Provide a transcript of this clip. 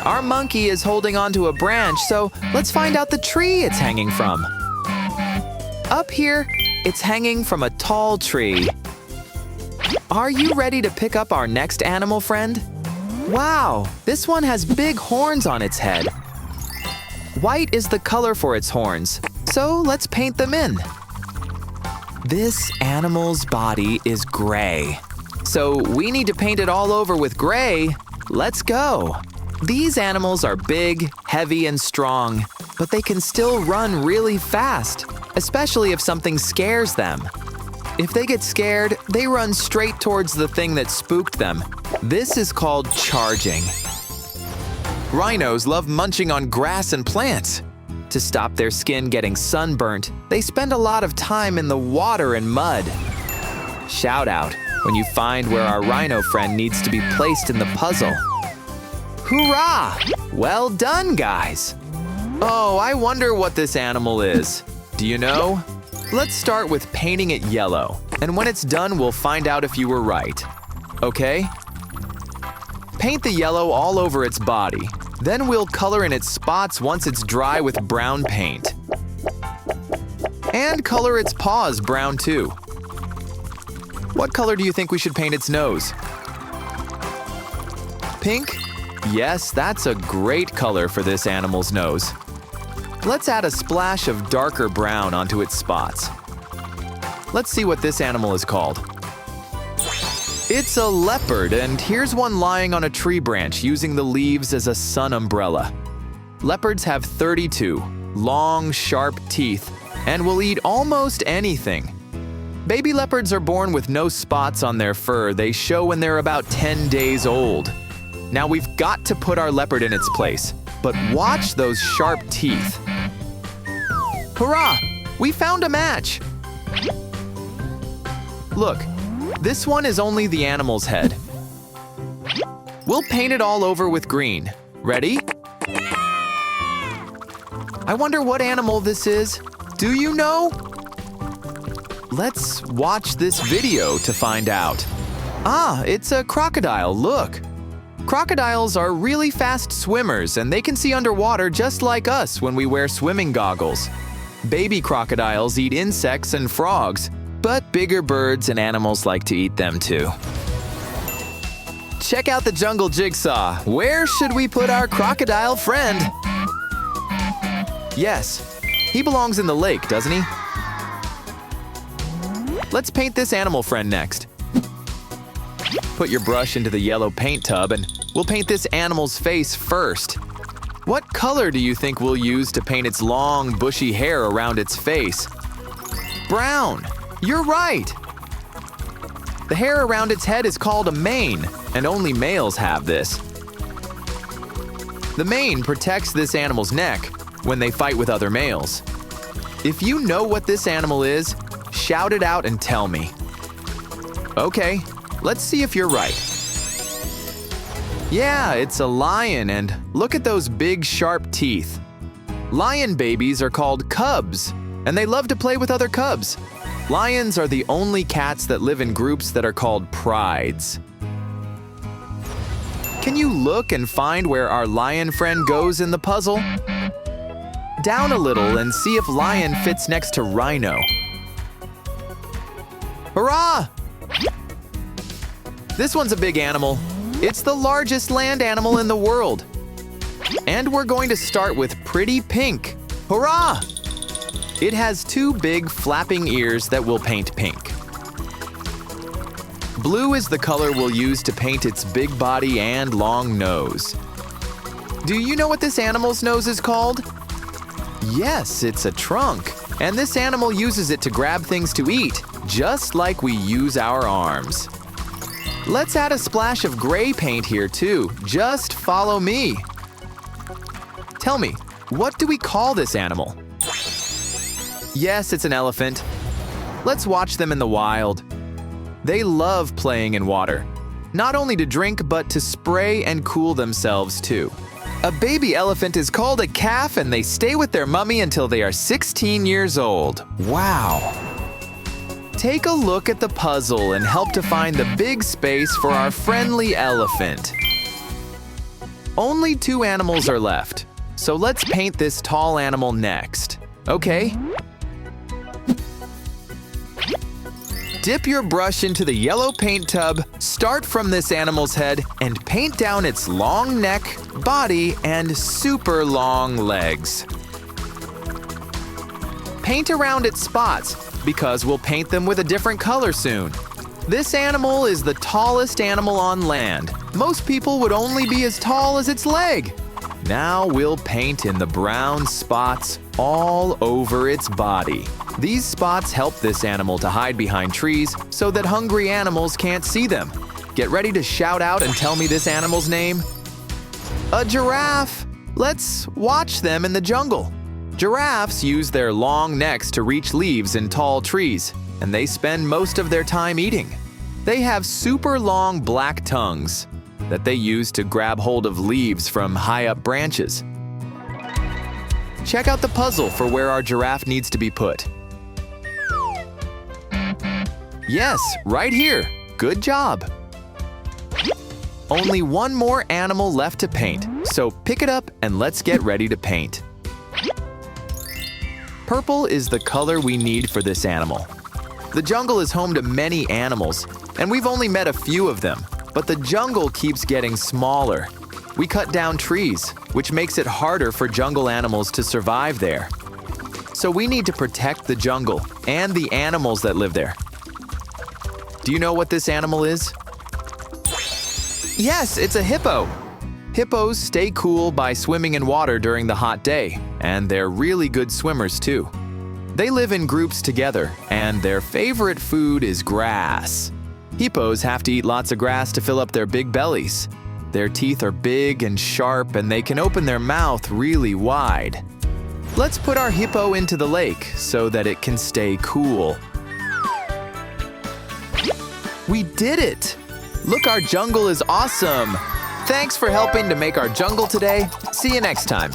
Our monkey is holding onto a branch, so let's find out the tree it's hanging from. Up here, it's hanging from a tall tree. Are you ready to pick up our next animal friend? Wow, this one has big horns on its head. White is the color for its horns, so let's paint them in. This animal's body is gray, so we need to paint it all over with gray. Let's go. These animals are big, heavy, and strong, but they can still run really fast, especially if something scares them. If they get scared, they run straight towards the thing that spooked them. This is called charging. Rhinos love munching on grass and plants. To stop their skin getting sunburnt, they spend a lot of time in the water and mud. Shout out when you find where our rhino friend needs to be placed in the puzzle. Hurrah! Well done, guys! Oh, I wonder what this animal is. Do you know? Let's start with painting it yellow, and when it's done, we'll find out if you were right. Okay? Paint the yellow all over its body. Then we'll color in its spots once it's dry with brown paint. And color its paws brown too. What color do you think we should paint its nose? Pink? Yes, that's a great color for this animal's nose. Let's add a splash of darker brown onto its spots. Let's see what this animal is called. It's a leopard, and here's one lying on a tree branch using the leaves as a sun umbrella. Leopards have 32 long, sharp teeth and will eat almost anything. Baby leopards are born with no spots on their fur. They show when they're about 10 days old. Now we've got to put our leopard in its place, but watch those sharp teeth. Hurrah! We found a match! Look, this one is only the animal's head. We'll paint it all over with green. Ready? I wonder what animal this is. Do you know? Let's watch this video to find out. Ah, it's a crocodile, look. Crocodiles are really fast swimmers, and they can see underwater just like us when we wear swimming goggles. Baby crocodiles eat insects and frogs, but bigger birds and animals like to eat them too. Check out the jungle jigsaw. Where should we put our crocodile friend? Yes, he belongs in the lake, doesn't he? Let's paint this animal friend next. Put your brush into the yellow paint tub and we'll paint this animal's face first. What color do you think we'll use to paint its long, bushy hair around its face? Brown! You're right! The hair around its head is called a mane, and only males have this. The mane protects this animal's neck when they fight with other males. If you know what this animal is, shout it out and tell me. Okay, let's see if you're right. Yeah, it's a lion, and look at those big sharp teeth. Lion babies are called cubs, and they love to play with other cubs. Lions are the only cats that live in groups that are called prides. Can you look and find where our lion friend goes in the puzzle? Down a little and see if lion fits next to rhino. Hurrah! This one's a big animal. It's the largest land animal in the world. And we're going to start with pretty pink. Hurrah! It has two big flapping ears that we'll paint pink. Blue is the color we'll use to paint its big body and long nose. Do you know what this animal's nose is called? Yes, it's a trunk. And this animal uses it to grab things to eat, just like we use our arms. Let's add a splash of gray paint here too. Just follow me. Tell me, what do we call this animal? Yes, it's an elephant. Let's watch them in the wild. They love playing in water, not only to drink, but to spray and cool themselves too. A baby elephant is called a calf, and they stay with their mummy until they are 16 years old. Wow! Take a look at the puzzle and help to find the big space for our friendly elephant. Only 2 animals are left, so let's paint this tall animal next. Okay? Dip your brush into the yellow paint tub, start from this animal's head, and paint down its long neck, body, and super long legs. Paint around its spots, because we'll paint them with a different color soon. This animal is the tallest animal on land. Most people would only be as tall as its leg. Now we'll paint in the brown spots all over its body. These spots help this animal to hide behind trees so that hungry animals can't see them. Get ready to shout out and tell me this animal's name. A giraffe! Let's watch them in the jungle. Giraffes use their long necks to reach leaves in tall trees, and they spend most of their time eating. They have super long black tongues that they use to grab hold of leaves from high up branches. Check out the puzzle for where our giraffe needs to be put. Yes, right here. Good job. Only one more animal left to paint, so pick it up and let's get ready to paint. Purple is the color we need for this animal. The jungle is home to many animals, and we've only met a few of them, but the jungle keeps getting smaller. We cut down trees, which makes it harder for jungle animals to survive there. So we need to protect the jungle and the animals that live there. Do you know what this animal is? Yes, it's a hippo. Hippos stay cool by swimming in water during the hot day, and they're really good swimmers too. They live in groups together, and their favorite food is grass. Hippos have to eat lots of grass to fill up their big bellies. Their teeth are big and sharp, and they can open their mouth really wide. Let's put our hippo into the lake so that it can stay cool. We did it! Look, our jungle is awesome! Thanks for helping to make our jungle today. See you next time.